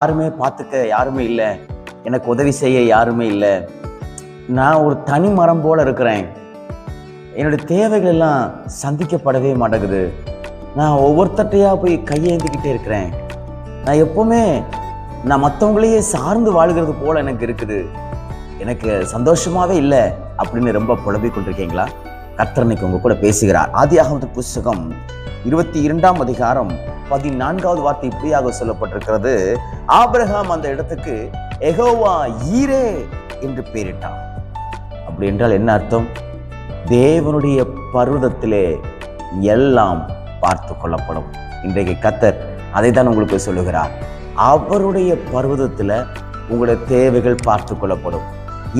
யாருமே பார்த்துக்க யாருமே இல்லை, எனக்கு உதவி செய்ய யாருமே இல்லை, நான் ஒரு தனி மரம் போல இருக்கிறேன், என்னுடைய தேவைகள் எல்லாம் சந்திக்கப்படவே மாட்டேங்குது, நான் ஒவ்வொருத்தட்டையா போய் கையேந்திக்கிட்டே இருக்கிறேன், நான் எப்பவுமே நான் மற்றவங்களையே சார்ந்து வாழ்கிறது போல எனக்கு இருக்குது, எனக்கு சந்தோஷமாவே இல்லை அப்படின்னு ரொம்ப புலம்பிக் கொண்டிருக்கீங்களா? கர்த்தர் இன்னைக்கு உங்க கூட பேசுகிறார். ஆதியாகமத்தின் புஸ்தகம் 22ஆம் அதிகாரம் 14வது வார்த்தை இப்படியாக சொல்லப்பட்டிருக்கிறது. ஆபிரகாம் அந்த இடத்துக்கு யெகோவா ஈரே என்று பெயரிட்டான். அப்படி என்றால் என்ன அர்த்தம்? தேவனுடைய பர்வதத்திலே எல்லாம் பார்த்து கொள்ளப்படும். இன்றைக்கு கர்த்தர் அதை தான் உங்களுக்கு சொல்லுகிறார். அவருடைய பர்வதத்துல உங்களுடைய தேவைகள் பார்த்து கொள்ளப்படும்.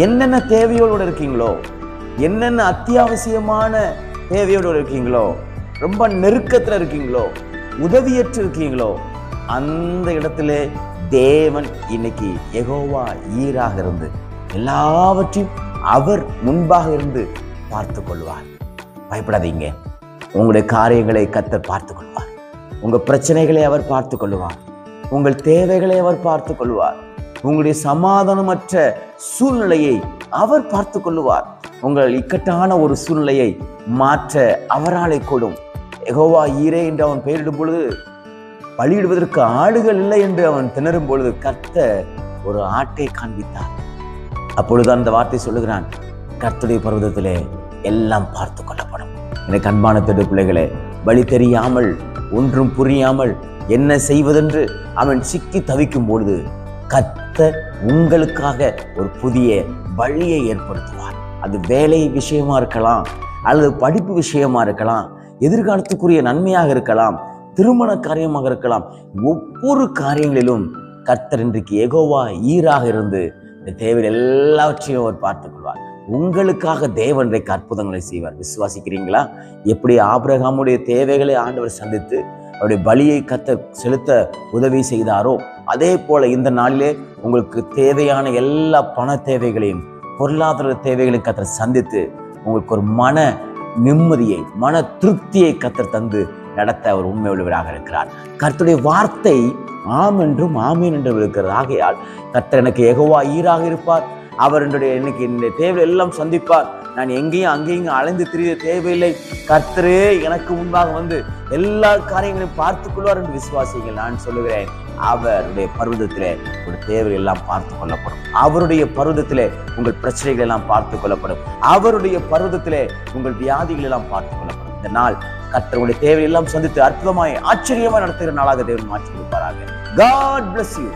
என்னென்ன தேவையோடு இருக்கீங்களோ, என்னென்ன அத்தியாவசியமான தேவையோடு இருக்கீங்களோ, ரொம்ப நெருக்கத்துல இருக்கீங்களோ, உதவியற்று இருக்கீங்களோ, அந்த இடத்துல தேவன் இன்னைக்கு யெகோவா ஈராக இருந்து எல்லாவற்றையும் அவர் முன்பாக இருந்து பார்த்து கொள்வார். பயப்படாதீங்க. உங்களுடைய காரியங்களை கர்த்தர் பார்த்து கொள்வார். உங்க பிரச்சனைகளை அவர் பார்த்து கொள்வார். உங்கள் தேவைகளை அவர் பார்த்து கொள்வார். உங்களுடைய சமாதானமற்ற சூழ்நிலையை அவர் பார்த்து கொள்வார். உங்கள் இக்கட்டான ஒரு சூழ்நிலையை மாற்ற அவராலே கூடும். யெகோவா ஈரே என்று அவன் பெயரிடும் பொழுது, பலியிடுவதற்கு ஆடுகள் இல்லை என்று அவன் திணறும் பொழுது கர்த்தர் ஒரு ஆட்டை காண்பித்தார். அப்பொழுதுதான் அந்த வார்த்தை சொல்லுகிறான், கர்த்தருடைய பர்வதத்திலே எல்லாம் பார்த்து கொள்ளப்படும். எனக்கு அன்பான தேடு பிள்ளைகளே, வழி தெரியாமல் ஒன்றும் புரியாமல் என்ன செய்வதென்று அவன் சிக்கி தவிக்கும் பொழுது கர்த்தர் உங்களுக்காக ஒரு புதிய வழியை ஏற்படுத்துவார். அது வேலை விஷயமா இருக்கலாம், அல்லது படிப்பு விஷயமா இருக்கலாம், எதிர்காலத்துக்குரிய நன்மையாக இருக்கலாம், திருமண காரியமாக இருக்கலாம். ஒவ்வொரு காரியங்களிலும் கர்த்தர் இன்றைக்கு யெகோவா ஈராக இருந்து இந்த தேவைகள் எல்லாவற்றையும் அவர் பார்த்துக் கொள்வார். உங்களுக்காக தேவன் இன்றைக்கு அற்புதங்களை செய்வார். விசுவாசிக்கிறீங்களா? எப்படி ஆபிரகாமுடைய தேவைகளை ஆண்டவர் சந்தித்து அவருடைய பலியை கர்த்தர் செலுத்த உதவி செய்தாரோ, அதே போல இந்த நாளிலே உங்களுக்கு தேவையான எல்லா பண தேவைகளையும் பொருளாதார தேவைகளையும் கர்த்தர் சந்தித்து உங்களுக்கு ஒரு மன நிம்மதியை, மன திருப்தியை கர்த்தர் தந்து நடத்த அவர் உண்மை உள்ளவராக இருக்கிறார். கர்த்தருடைய வார்த்தை ஆம் என்றும் ஆமீன் என்றும் இருக்கிறது. ஆகையால் கர்த்தர் எனக்கு யெகோவா ஈராக இருப்பார். அவர் இன்னைக்கு இந்த தேவை எல்லாம் சந்திப்பார். நான் எங்கேயும் அங்கேயும் அலைந்து திரிய தேவையில்லை. கர்த்தரே எனக்கு முன்பாக வந்து எல்லா காரியங்களையும் பார்த்துக் கொள்வார் என்று விசுவாசிகள். நான் சொல்லுகிறேன், அவருடைய பர்வதத்திலே உங்கள் தேவைகள் எல்லாம் பார்த்து கொள்ளப்படும். அவருடைய பர்வதத்திலே உங்கள் பிரச்சனைகள் எல்லாம் பார்த்து கொள்ளப்படும். அவருடைய பர்வதத்திலே உங்கள் வியாதிகள் எல்லாம் பார்த்து கொள்ளப்படும். இந்த நாள் கர்த்தருடைய தேவை எல்லாம் சந்தித்து அற்புதமாய் ஆச்சரியமாய் நடத்துகிற நாளாக தேவன் மாற்றி கொடுப்பாராக. God bless you.